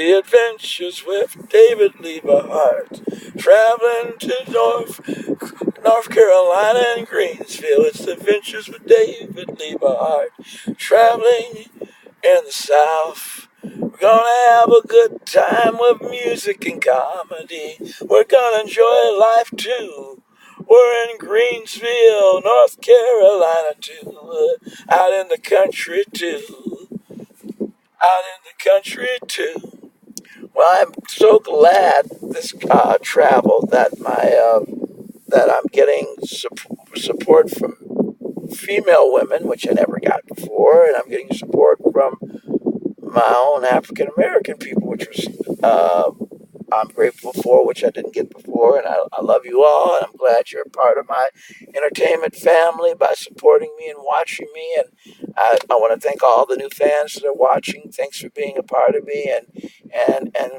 the adventures with David Lieberhart. Traveling to North Carolina and Greensville. It's the adventures with David Lieberhart. Traveling in the South. We're gonna have a good time with music and comedy. We're gonna enjoy life too. We're in Greensville, North Carolina too. Out in the country too. Out in the country too. Well, I'm so glad this travel that I'm getting support from female women, which I never got before, and I'm getting support from my own African American people, which was I'm grateful for, which I didn't get before. And I love you all, and I'm glad you're a part of my entertainment family by supporting me and watching me. And I want to thank all the new fans that are watching. Thanks for being a part of me, and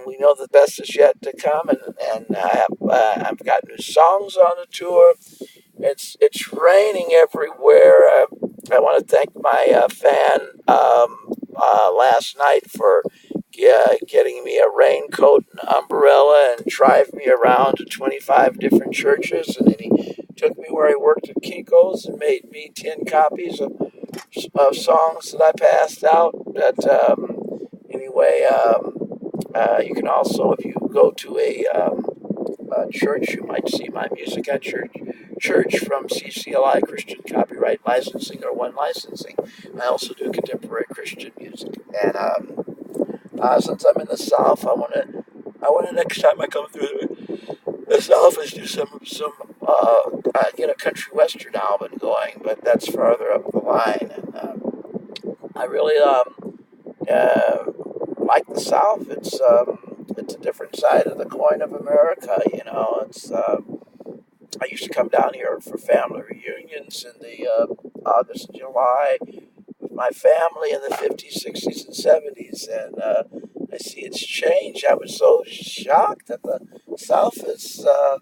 we know the best is yet to come. And I've got new songs on the tour. It's raining everywhere. I want to thank my fan last night for getting me a raincoat and umbrella and drive me around to 25 different churches. And then he took me where I worked at Kinko's and made me 10 copies of songs that I passed out. You can also, if you go to a church, you might see my music at church from CCLI, Christian Copyright Licensing, or One Licensing. I also do contemporary Christian music. And since I'm in the South, I want to next time I come through the South is do some get a country western album going, but that's farther up the line. And I really like the South. It's a different side of the coin of America. You know, I used to come down here for family reunions in the August and July with my family in the 50s, 60s, and 70s, and I see it's changed. I was so shocked that the South is got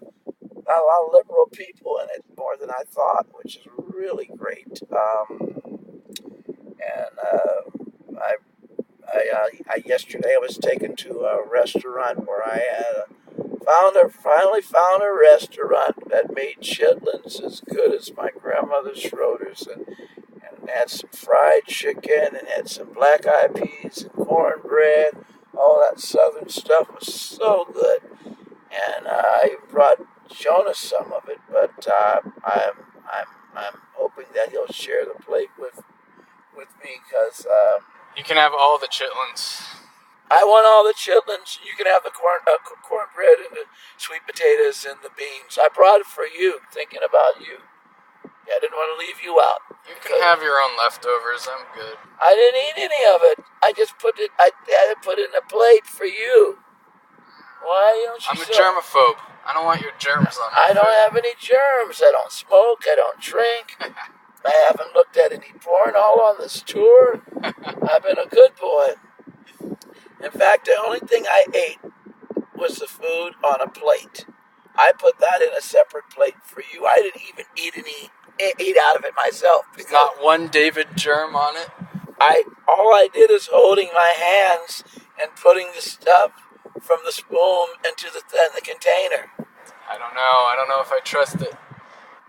a lot of liberal people in it, more than I thought, which is really great. Yesterday I was taken to a restaurant where I had finally found a restaurant that made chitlins as good as my grandmother's Schroeder's, and had some fried chicken and had some black eyed peas and cornbread. All that southern stuff was so good, and I brought Jonah some of it. But I'm hoping that he'll share the plate with me, because you can have all the chitlins. I want all the chitlins. You can have the cornbread and the sweet potatoes and the beans. I brought it for you, thinking about you. Yeah, I didn't want to leave you out. You can have your own leftovers. I'm good. I didn't eat any of it. I just put it. I had it put in a plate for you. Why don't you? I'm a germaphobe. I don't want your germs on me. I don't have any germs. I don't smoke. I don't drink. I haven't looked at any porn all on this tour. I've been a good boy. In fact, the only thing I ate was the food on a plate. I put that in a separate plate for you. I didn't even eat out of it myself. There's not one David germ on it. All I did is holding my hands and putting the stuff from the spoon into the container. I don't know if I trust it.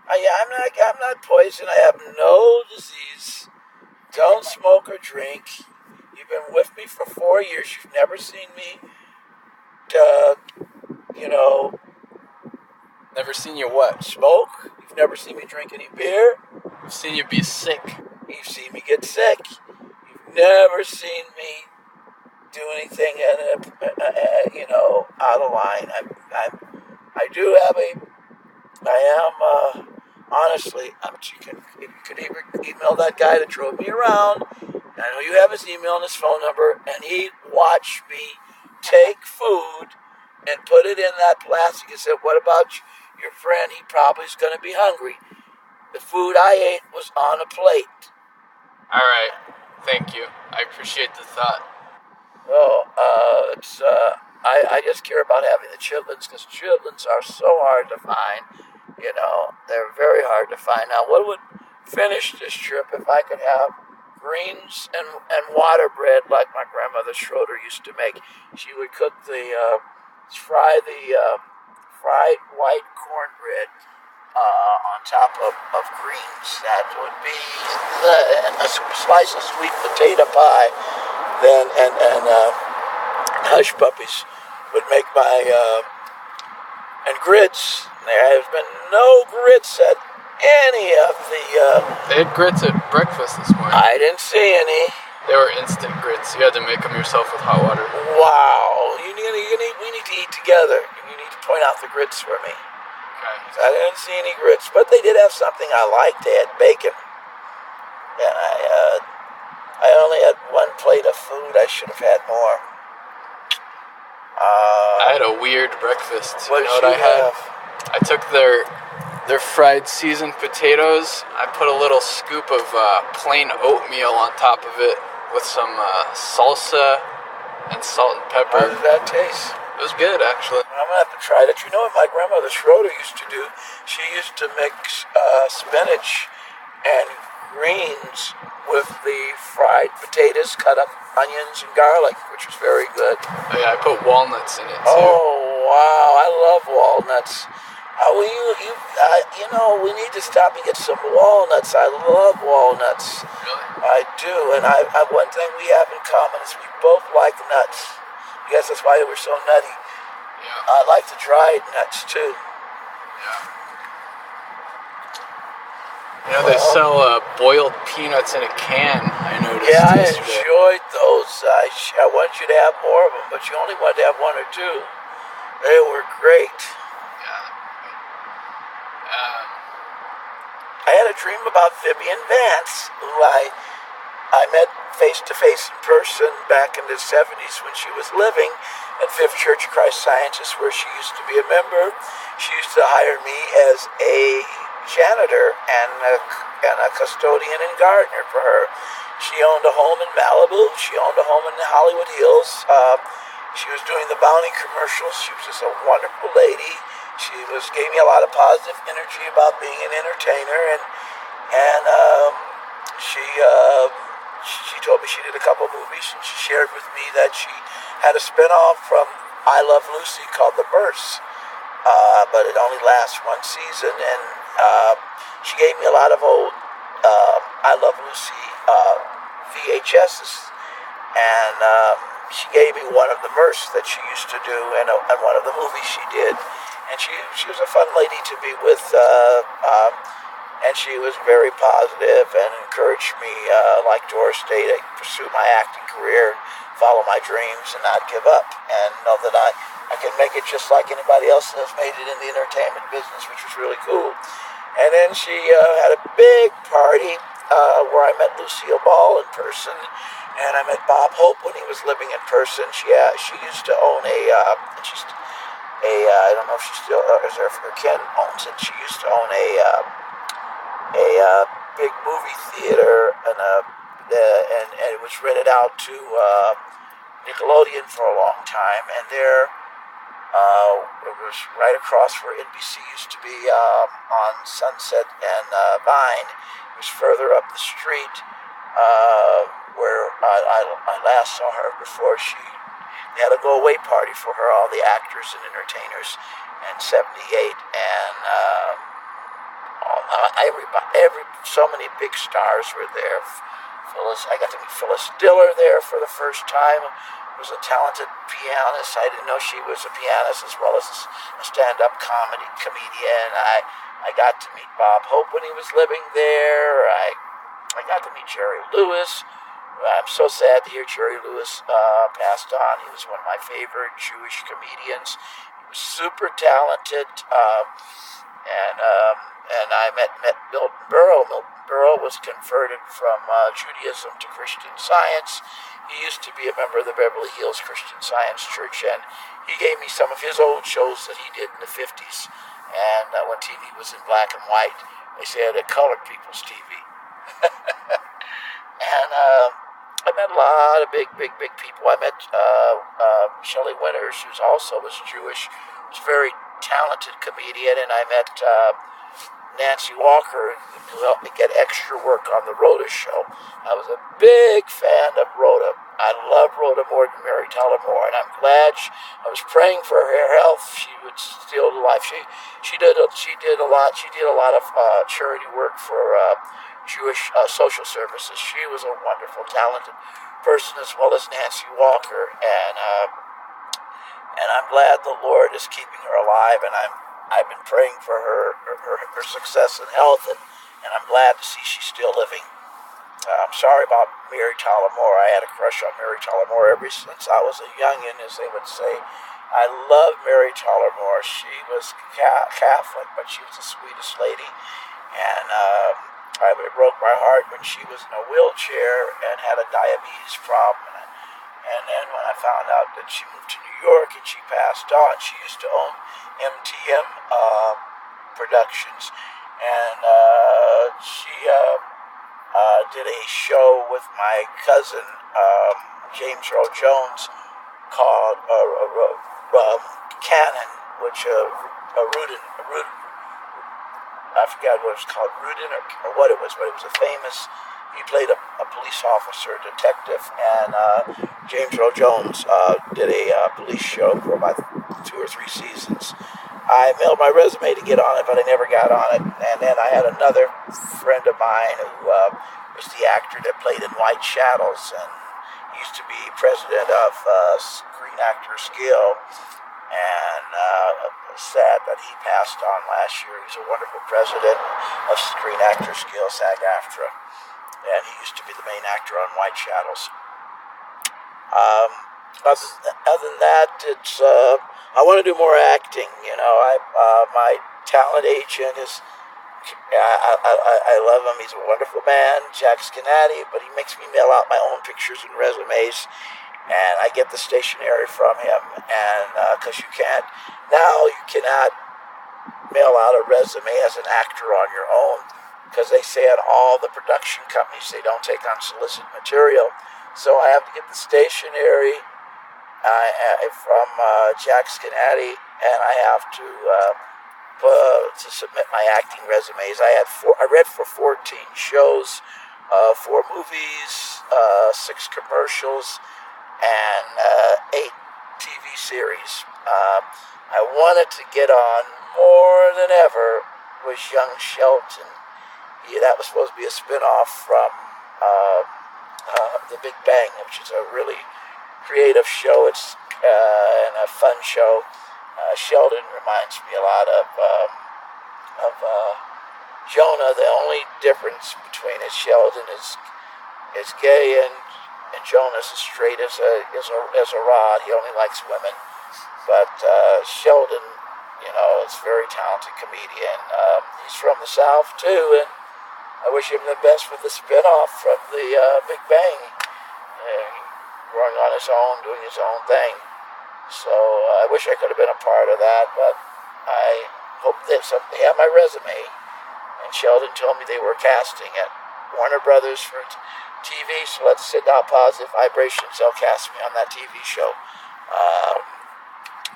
I'm not poisoned. I have no disease. Don't smoke or drink. You've been with me for 4 years. You've never seen me, Never seen you what? Smoke. You've never seen me drink any beer. I've seen you be sick. You've seen me get sick. You've never seen me do anything, out of line. Honestly, you could email that guy that drove me around. I know you have his email and his phone number, and he watched me take food and put it in that plastic and said, "What about your friend? He probably is going to be hungry." The food I ate was on a plate. All right, thank you. I appreciate the thought. Well, I just care about having the chitlins, because chitlins are so hard to find. They're very hard to find. Now, what would finish this trip if I could have greens and water bread like my grandmother Schroeder used to make. She would fry the fried white cornbread on top of greens. That would be a slice of sweet potato pie. Then and hush puppies would make and grits. There has been no grits at any of the. They had grits at breakfast this morning. I didn't see any. They were instant grits. You had to make them yourself with hot water. Wow! We need to eat together. You need to point out the grits for me. Okay. I didn't see any grits, but they did have something I liked. They had bacon, and I only had one plate of food. I should have had more. I had a weird breakfast. What you know did what you I had? have? I took their fried seasoned potatoes. I put a little scoop of plain oatmeal on top of it with some salsa and salt and How pepper. did that taste? It was good, actually. I'm gonna have to try that. You know what my grandmother Schroeder used to do? She used to mix spinach and greens with the fried potatoes, cut up onions and garlic, which was very good. Oh, yeah, I put walnuts in it too. Oh wow, I love walnuts. We need to stop and get some walnuts. I love walnuts. Really? I do, and I one thing we have in common is we both like nuts. I guess that's why we're so nutty. Yeah. I like the dried nuts too. Yeah. You know, they sell boiled peanuts in a can, I noticed Yeah, I yesterday. enjoyed those. I want you to have more of them, but you only wanted to have one or two. They were great. Yeah. I had a dream about Vivian Vance, who I met face-to-face in person back in the 70s when she was living at Fifth Church of Christ Scientist, where she used to be a member. She used to hire me as a janitor and a custodian and gardener for her. She owned a home in Malibu. She owned a home in the Hollywood Hills. She was doing the Bounty commercials. She was just a wonderful lady. She gave me a lot of positive energy about being an entertainer, and she told me she did a couple movies, and she shared with me that she had a spinoff from I Love Lucy called The Burst, but it only lasts one season, and she gave me a lot of old I Love Lucy VHSs, and she gave me one of the Merce that she used to do, and one of the movies she did. And she was a fun lady to be with, and she was very positive and encouraged me, like Doris Day, to pursue my acting career, follow my dreams, and not give up, and know that I can make it just like anybody else that has made it in the entertainment business, which was really cool. And then she had a big party where I met Lucille Ball in person, and I met Bob Hope when he was living in person. She used to own I don't know if she still is there. Her Ken owns it. She used to own a big movie theater, and it was rented out to Nickelodeon for a long time. And there, it was right across where NBC used to be on Sunset and Vine. It was further up the street where I last saw her before they had a go-away party for her, all the actors and entertainers, in '78, and so many big stars were there. I got to meet Phyllis Diller there for the first time. Who was a talented pianist. I didn't know she was a pianist as well as a stand-up comedian. I got to meet Bob Hope when he was living there. I got to meet Jerry Lewis. I'm so sad to hear Jerry Lewis passed on. He was one of my favorite Jewish comedians. He was super talented, and I met Milton Berle. Milton Berle was converted from Judaism to Christian Science. He used to be a member of the Beverly Hills Christian Science Church, and he gave me some of his old shows that he did in the 50s. And when TV was in black and white, they said colored people's TV. And I met a lot of big people. I met Shelley Winters, who also was Jewish, was a very talented comedian, and I met Nancy Walker, who helped me get extra work on the Rhoda show. I was a big fan of Rhoda. I love Rhoda more than Mary Tyler Moore, and I'm glad I was praying for her health. She would still life. She did a lot. She did a lot of charity work for Jewish social services. She was a wonderful, talented person, as well as Nancy Walker, and I'm glad the Lord is keeping her alive, and I've been praying for her success and health, and I'm glad to see she's still living. I'm sorry about Mary Tyler Moore. I had a crush on Mary Tyler Moore ever since I was a youngin', as they would say. I love Mary Tyler Moore. She was Catholic, but she was the sweetest lady, and it broke my heart when she was in a wheelchair and had a diabetes problem. And then when I found out that she moved to New York and she passed on, she used to own MTM Productions, and she did a show with my cousin James Earl Jones called Cannon, which I forgot what it was called, Rudin or what it was, but it was a famous. He played a police officer, detective, and James Earl Jones did a police show for about 2 or 3 seasons. I mailed my resume to get on it, but I never got on it. And then I had another friend of mine who was the actor that played in White Shadows, and he used to be president of Screen Actors Guild. And sad that he passed on last year. He's a wonderful president of Screen Actors Guild, SAG-AFTRA. And he used to be the main actor on White Shadows. Other than that, it's I want to do more acting. You know, my talent agent is. I love him. He's a wonderful man, Jack Scanati, but he makes me mail out my own pictures and resumes, and I get the stationery from him. And because you cannot mail out a resume as an actor on your own, because they say at all the production companies they don't take unsolicited material. So I have to get the stationery from Jack Scanati, and I have to submit my acting resumes. I read for 14 shows, 4 movies, 6 commercials, and 8 TV series. I wanted to get on more than ever with Young Shelton. That was supposed to be a spinoff from The Big Bang, which is a really creative show. It's and a fun show. Sheldon reminds me a lot of Jonah. The only difference between Sheldon is gay and Jonah's as straight as a rod. He only likes women. But Sheldon, is a very talented comedian. He's from the South too, and I wish him the best with the spinoff from the Big Bang. Growing on his own, doing his own thing. So I wish I could have been a part of that, but I hope they have my resume. And Sheldon told me they were casting at Warner Brothers for TV, so let's send out positive vibrations. They'll cast me on that TV show.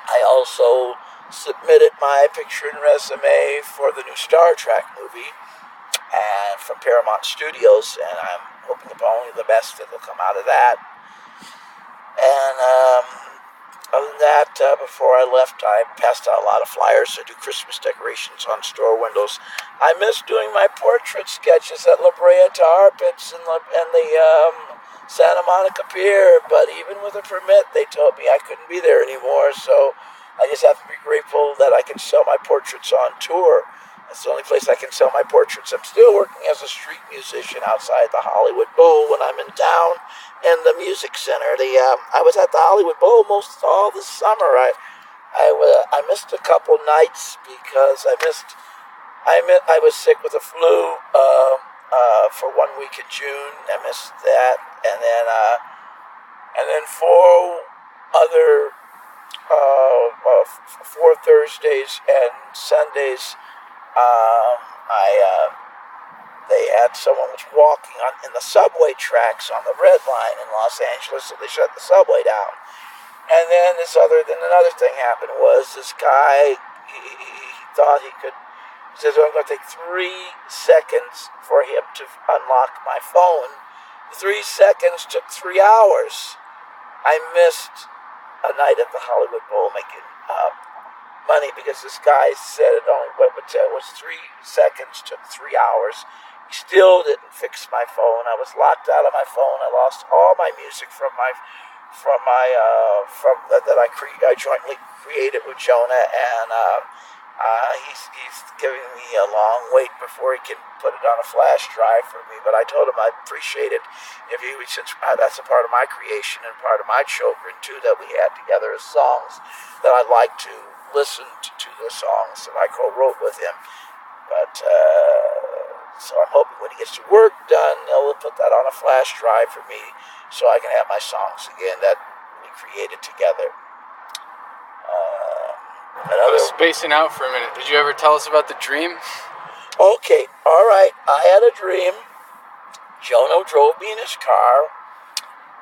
I also submitted my picture and resume for the new Star Trek movie and from Paramount Studios, and I'm hoping upon only the best that will come out of that. And other than that, before I left, I passed out a lot of flyers to do Christmas decorations on store windows. I miss doing my portrait sketches at La Brea Tar Pits and the Santa Monica Pier, but even with a permit, they told me I couldn't be there anymore, so I just have to be grateful that I can sell my portraits on tour. That's the only place I can sell my portraits. I'm still working as a street musician outside the Hollywood Bowl when I'm in town and the music center. I was at the Hollywood Bowl most all the summer. I missed a couple nights because I was sick with the flu for 1 week in June. I missed that, and then 4 other 4 Thursdays and Sundays. They had someone was walking in the subway tracks on the Red Line in Los Angeles, so they shut the subway down. And then another thing happened was this guy, he thought he could He says, well, I'm going to take 3 seconds for him to unlock my phone. 3 seconds took 3 hours. I missed a night at the Hollywood Bowl making money because this guy said it only was 3 seconds, took 3 hours. He still didn't fix my phone. I was locked out of my phone. I lost all my music that I jointly created with Jonah, and he's giving me a long wait before he can put it on a flash drive for me. But I told him I'd appreciate it if he would, since that's a part of my creation and part of my children too that we had together as songs, that I'd like to listen to the songs that I co-wrote with him. But so I'm hoping when he gets the work done, he'll put that on a flash drive for me so I can have my songs again that we created together. I was spacing out for a minute. Did you ever tell us about the dream? Okay, all right. I had a dream. Jonah drove me in his car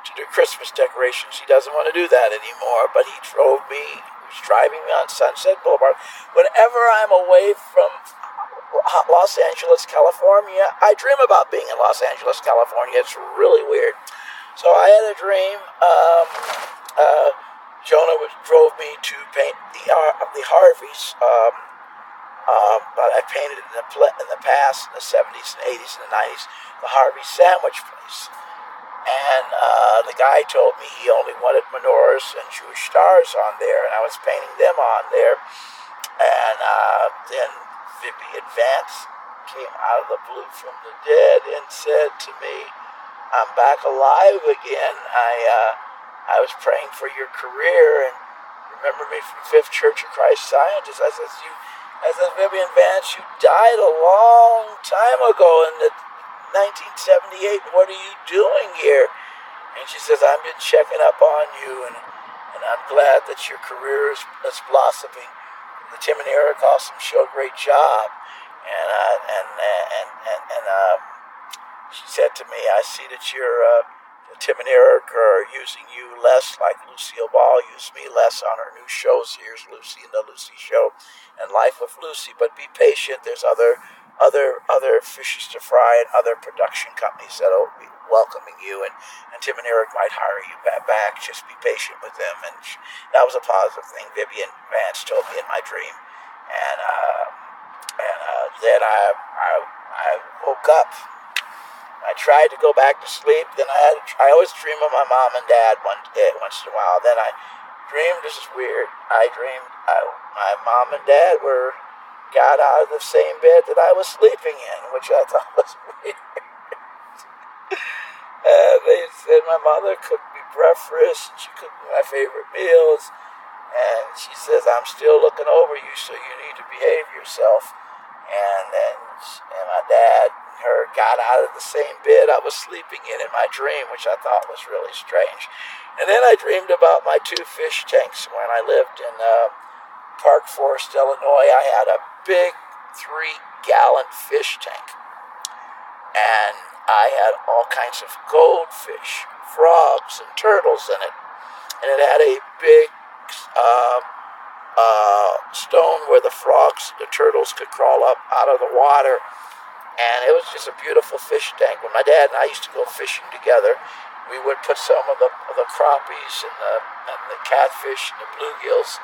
to do Christmas decorations. He doesn't want to do that anymore, but he was driving me on Sunset Boulevard. Whenever I'm away from Los Angeles, California, I dream about being in Los Angeles, California. It's really weird. So I had a dream. Jonah drove me to paint the Harveys. But I painted in the past, in the 70s and 80s and the 90s, the Harvey sandwich place. And the guy told me he only wanted menorahs and Jewish stars on there, and I was painting them on there. And then Vivian Vance came out of the blue from the dead and said to me, "I'm back alive again. I was praying for your career, and remember me from Fifth Church of Christ Scientists." I said, "Vivian Vance, you died a long time ago in 1978. What are you doing here?" And she says, "I've been checking up on you, and I'm glad that your career is blossoming. The Tim and Eric Awesome Show, great job." And she said to me, "I see that Tim and Eric are using you less, like Lucille Ball used me less on her new shows. Here's Lucy and the Lucy Show and Life with Lucy. But be patient. There's other fishes to fry and other production companies that'll be welcoming you. And Tim and Eric might hire you back. Just be patient with them." And that was a positive thing Vivian Vance told me in my dream. And then I woke up. I tried to go back to sleep. Then I always dream of my mom and dad once in a while. Then I dreamed, this is weird, I dreamed my mom and dad got out of the same bed that I was sleeping in, which I thought was weird. They said my mother cooked me breakfast, and she cooked me my favorite meals, and she says, "I'm still looking over you, so you need to behave yourself." And my dad and her got out of the same bed I was sleeping in my dream, which I thought was really strange. And then I dreamed about my 2 fish tanks when I lived in Park Forest, Illinois. I had a big 3-gallon fish tank, and I had all kinds of goldfish, frogs, and turtles in it. And it had a big stone where the frogs, the turtles could crawl up out of the water. And it was just a beautiful fish tank. When my dad and I used to go fishing together, we would put some of the crappies and the catfish and the bluegills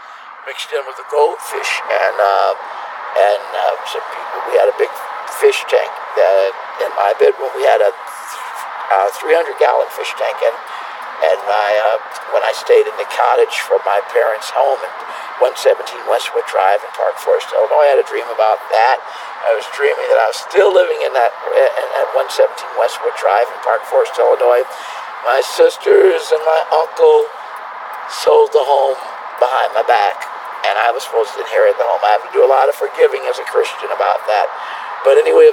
mixed in with the goldfish. And some people, we had a big fish tank in my bedroom. We had a 300-gallon fish tank. And when I stayed in the cottage from my parents' home in 117 Westwood Drive in Park Forest, Illinois, I had a dream about that. I was dreaming that I was still living in at 117 Westwood Drive in Park Forest, Illinois. My sisters and my uncle sold the home behind my back, and I was supposed to inherit the home. I have to do a lot of forgiving as a Christian about that. But anyway,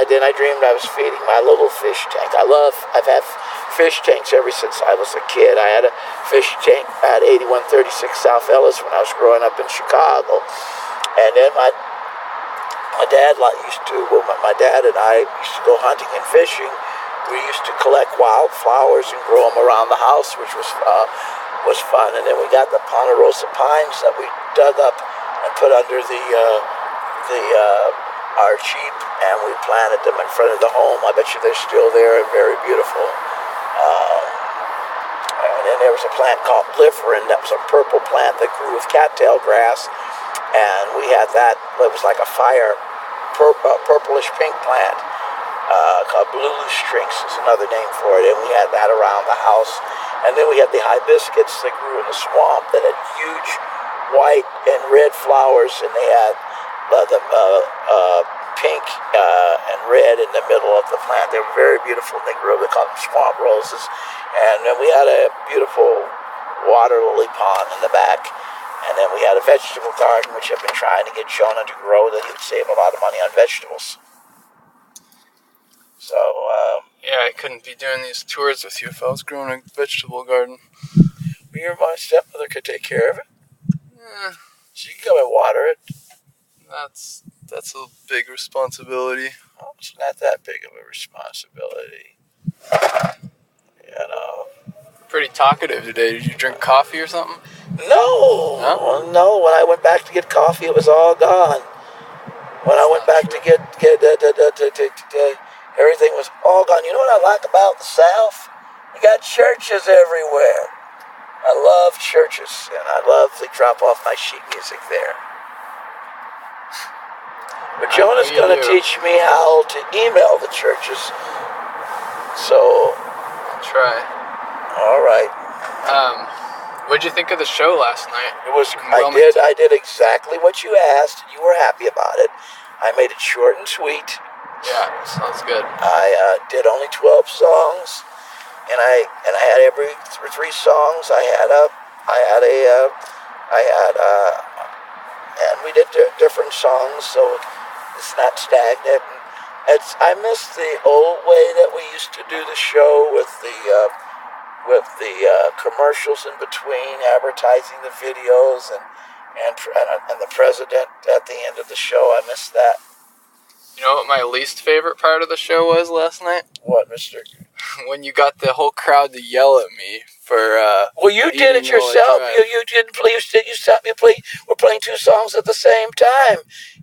then I dreamed I was feeding my little fish tank. I've had fish tanks ever since I was a kid. I had a fish tank at 8136 South Ellis when I was growing up in Chicago. And then my dad and I used to go hunting and fishing. We used to collect wildflowers and grow them around the house, which was fun. And then we got the Ponderosa pines that we dug up and put under the are cheap, and we planted them in front of the home. I bet you they're still there and very beautiful. And then there was a plant called Liverin that was a purple plant that grew with cattail grass, and we had that. It was like a purplish pink plant called blue lustrinx is another name for it, and we had that around the house. And then we had the hibiscus that grew in the swamp that had huge white and red flowers, and they had the pink and red in the middle of the plant. They were very beautiful. They grew. They called them swamp roses. And then we had a beautiful water lily pond in the back. And then we had a vegetable garden, which I've been trying to get Jonah to grow, that he would save a lot of money on vegetables. So, yeah, I couldn't be doing these tours with you if I was growing a vegetable garden. My stepmother could take care of it. She can come and water it. That's a big responsibility. Oh, it's not that big of a responsibility. Pretty talkative today. Did you drink coffee or something? No. When I went back to get coffee, it was all gone. When I went back to get everything was all gone. You know what I like about the South? You got churches everywhere. I love churches, and I love to drop off my sheet music there. But Jonah's going to teach me how to email the churches. So, I'll try. All right. What'd you think of the show last night? I did exactly what you asked. You were happy about it. I made it short and sweet. Yeah, sounds good. I did only 12 songs, and I had every 3 songs. And we did different songs, so it's not stagnant. I miss the old way that we used to do the show with the commercials in between, advertising the videos, and the president at the end of the show. I miss that. You know what my least favorite part of the show was last night? What, mister? When you got the whole crowd to yell at me for well, you did it yourself. You didn't play. You stopped me play. We're playing 2 songs at the same time.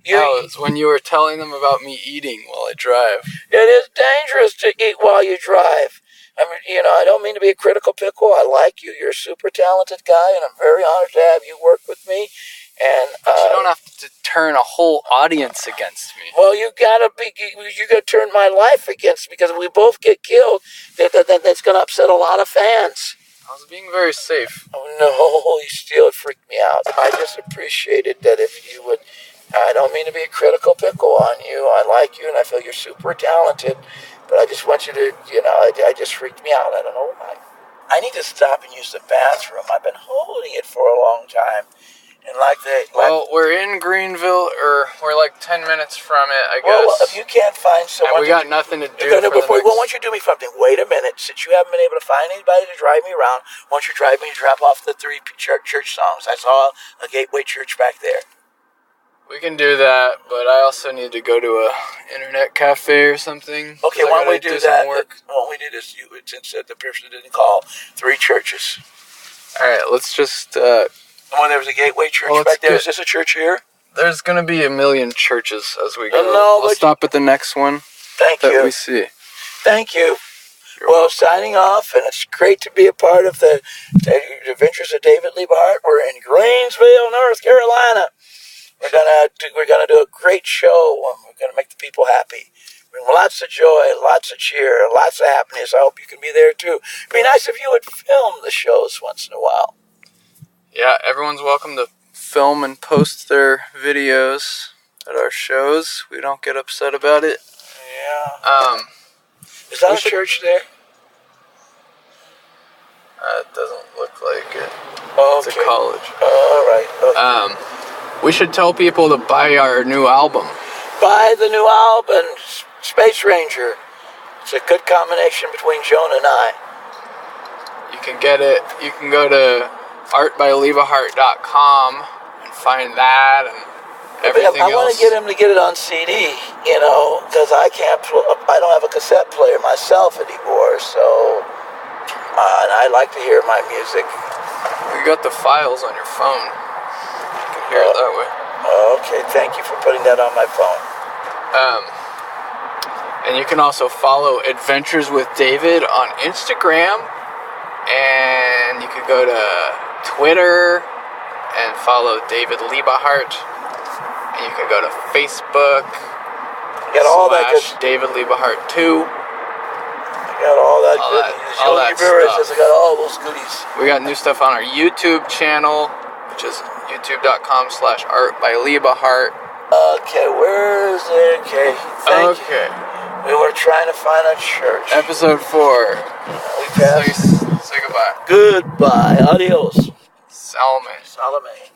It's when you were telling them about me eating while I drive. It is dangerous to eat while you drive. I mean, I don't mean to be a critical pickle. I like you. You're a super talented guy, and I'm very honored to have you work with me. But you don't have to turn a whole audience against me. Well, you gotta turn my life against me, because if we both get killed, that's gonna upset a lot of fans. I was being very safe. Oh no, you still freaked me out. I just appreciated that if you would. I don't mean to be a critical pickle on you. I like you, and I feel you're super talented. But I just want you to, I just freaked me out. I don't know why. I need to stop and use the bathroom. I've been holding it for a long time. And we're in Greenville, or we're like 10 minutes from it, I guess. Well, if you can't find someone... And we got nothing to do why don't you do me something? Wait a minute. Since you haven't been able to find anybody to drive me around, why don't you drive me and drop off the 3 church songs? I saw a Gateway Church back there. We can do that, but I also need to go to a internet cafe or something. Okay, why don't we do that? Why don't we do this? Since the person didn't call, 3 churches. All right, let's just... When there was a Gateway Church back there, is this a church here? There's going to be a million churches as we go. We'll stop at the next one. Thank you. We see. Thank you. Well, signing off, and it's great to be a part of the Adventures of David Liebehart. We're in Greensville, North Carolina. We're gonna do a great show, and we're gonna make the people happy. Lots of joy, lots of cheer, lots of happiness. I hope you can be there too. It'd be nice if you would film the shows once in a while. Yeah, everyone's welcome to film and post their videos at our shows. We don't get upset about it. Yeah. Is that a church there? It doesn't look like it. Okay. It's a college. All right. Okay. We should tell people to buy our new album. Buy the new album, Space Ranger. It's a good combination between Jonah and I. You can get it. You can go to artbyleverheart.com and find that and everything else. I want to get him to get it on CD, because I don't have a cassette player myself anymore, so, and I like to hear my music. You got the files on your phone. You can hear it that way. Okay, thank you for putting that on my phone. And you can also follow Adventures with David on Instagram. And you could go to Twitter and follow David Liebehart. And you can go to Facebook. Got all that good. David Liebehart 2. Got all that goodies. All that says I got all those goodies. We got new stuff on our YouTube channel, which is youtube.com/artbyliebehart. Okay, where is it? Okay, thank you. We were trying to find a church. Episode 4. We passed. Say goodbye. Goodbye. Adios. Salome. Salome.